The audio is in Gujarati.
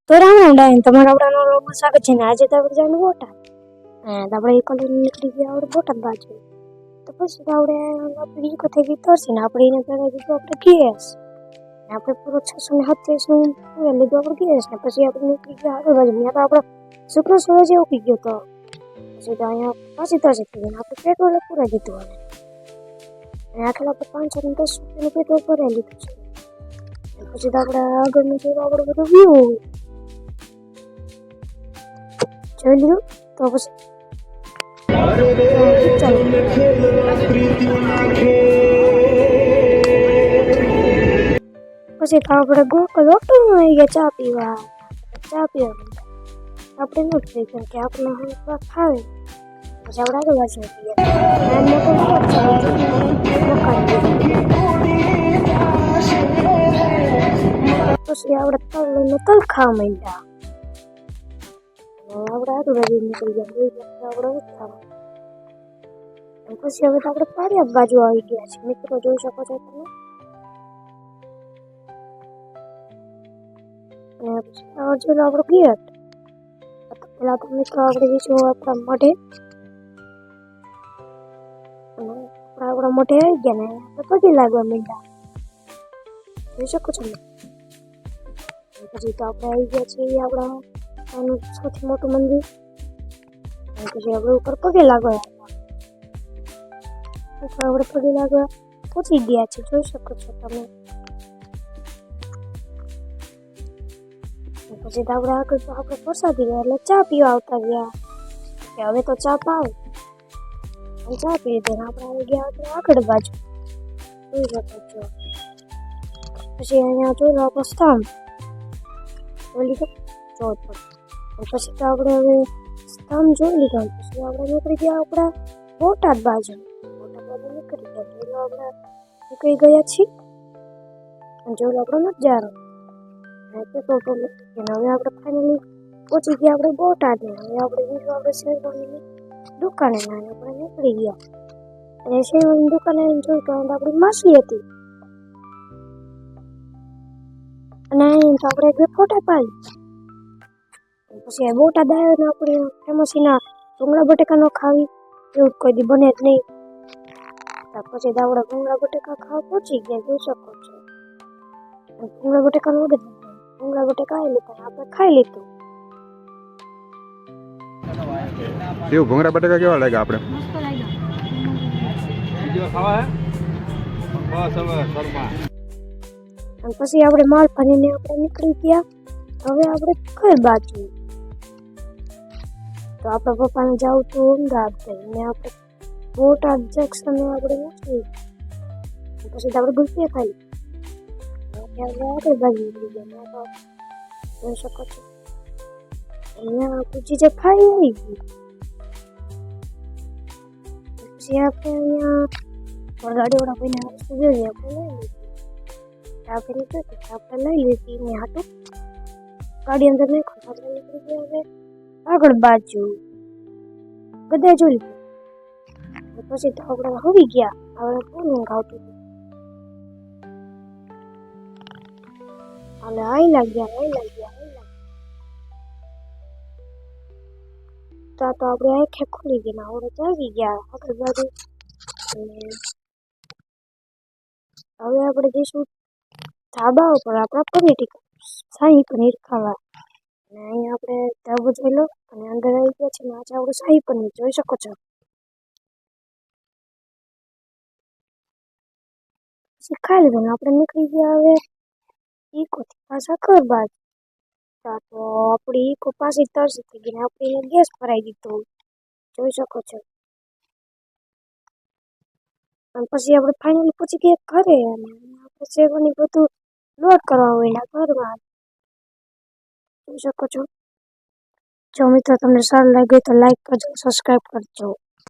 તો રામ રામ ડાયન તમારા આપણાનો લોગમાં સ્વાગત છે ને આજે તો આપણે જવાનું બોટાદ અને આપણે એક કોલેજ નીકળી ગયા આપણે બોટાદ બાજુ તો પછી આપણે આપણી ઈકો થઈ ગઈ તરશે ને આપણે એને પહેલા દીધું આપણે ગેસ ને આપણે પૂરો 627 નું પૂરે લીધું આપણે ગેસ ને પછી આપણે નીકળી ગયા આગળ બાજુ ત્યાં તો આપણો શુક્ર સૂરજ ઉગી ગયો તો પછી તો અહીંયા પાછી તરશે થઈ ગઈ આપણે પેટ્રોલ પૂરાઈ દીધું અને આખેલા આપણે 510 રૂપિયાનું પેટ્રોલ ભરાઈ લીધું છે પછી તો આપણે આગળનું જોયું આપણે બધું વ્યૂ જોઈ લીધું તો પછી પછી તો આપણે ગોકલ ઓટોમાં આવી ગયા ચા પીવા આપણે ન થઈ કેમ કે આપણે ખાવે પછી આપણે આગળ વાંચી પછી આપણે તલ લઈને તલ ખાવા માંડ્યા આપણે આજુબાજુ નીકળી ગયા આપણે પછી હવે તો આપણે પાડિયા બાજુ આવી ગયા છે મિત્રો જોઈ શકો છો તમે અને પછી આપણો ગેટ પેલા તો મિત્રો આપણે જઈશું આપણા મોઢે અને આપણા મોઢે આવી ગયા ને આપણે પગે લાગવા માંડ્યા જોઈ શકો છો પછી તો આપણે આવી ગયા છીએ આપણા સૌથી મોટું મંદિર પછી આપણે ઉપર પગે લાગવા પહોંચી ગયા છે જોઈ શકો છો તમે પછી તો આપણે આગળ તો આપણે પ્રસાદી ગયા એટલે ચા પીવા આવતા ગયા કે હવે તો ચા પાવ ચા પી દે આપણે આવી ગયા આપણે આગળ બાજુ જોઈ શકો છો પછી અહીંયા જોઈ લો આપણો સ્તંભ જોઈ લીધો પછી તો આપણે હવે સ્તંભ જોઈ લીધો પછી આપણે નીકળી ગયા આપણા બોટાદ બાજુ નીકળી ગયા છીએ અને જોઈ લો આપણો નજારો હવે આપણે ફાઇનલી પહોંચી ગયા આપણે બોટાદ હવે આપણે બીજું આપણે શેરવાની દુકાને આપણે નીકળી ગયા અને શેરવાની દુકાને જોઈ તો આપણી માસી હતી અને તો આપણે બે ફોટા પાડી પછી બોટાદ આવ્યો ને આપણે ફેમસ એના ભૂંગળા બટેકાનો ખાવી એવું કોઈ દી બને જ નહીં પછી આપણે ભૂંગળા બટેકા ખાવા પહોંચી ગયા જોઈ શકો છો ભૂંગળા બટેકાનો વગર ભૂંગળા બટેકા આવી લીધા આપણે ખાઈ લીધું એવું ભૂંગળા બટેકા કેવા લાગ્યા આપણે અને પછી આપણે માલ ભરીને આપણે નીકળી ગયા હવે આપણે ઘર બાજુ તો આપણા પપ્પાને જવું તો અમદાવાદ ને આપણે બોટાદ જંકશન આપણે નીકળી પછી તો આપણે ગુલફી ખાઈ આગળ બાજુ નીકળી ગયા જોઈ શકો છો અહીંયા આપણી ચીજે ખાઈ આવી ગઈ પછી આપણે અહીંયા ગાડીવાળા ભાઈને વસ્તુ જોઈએ આપણે લઈ લીધી મેં હાટું ગાડી અંદર નાખો આપણે નીકળી ગયા હવે આગળ બાજુ બધા જોઈ લીધું પછી તો આપણે હોવી ગયા હવે ફોન આવતું હતું આઈ લાગ્યા તો આપણે આંખે ખુલી ગઈ ને હવે જાગી ગયા આગળ બાજુ હવે આપણે જઈશું ધાબા ઉપર આપણા પનીર ટીકા શાહી પનીર ખાવા અને અહીંયા આપણે ધાબો જોઈ લો અને અંદર આવી ગયા છે ને આજે આપણું શાહી પનીર જોઈ શકો છો ખાઈ લીધું ને આપણે નીકળી ગયા હવે ઈકોથી પાછા ઘર બાજુ તો આપણી ઈકો પાછી તરસી થઈ ગઈ ને આપણે ગેસ ભરાઈ દીધો જોઈ શકો છો અને પછી આપણે ફાઇનલી પહોંચી ગયા ઘરે અને આપણે શેરવાની બધું લોડ કરવા હોય ઘરમાં જોઈ શકો છો જો મિત્રો તમને સારું લાગ્યું તો લાઈક કરજો સબસ્ક્રાઈબ કરજો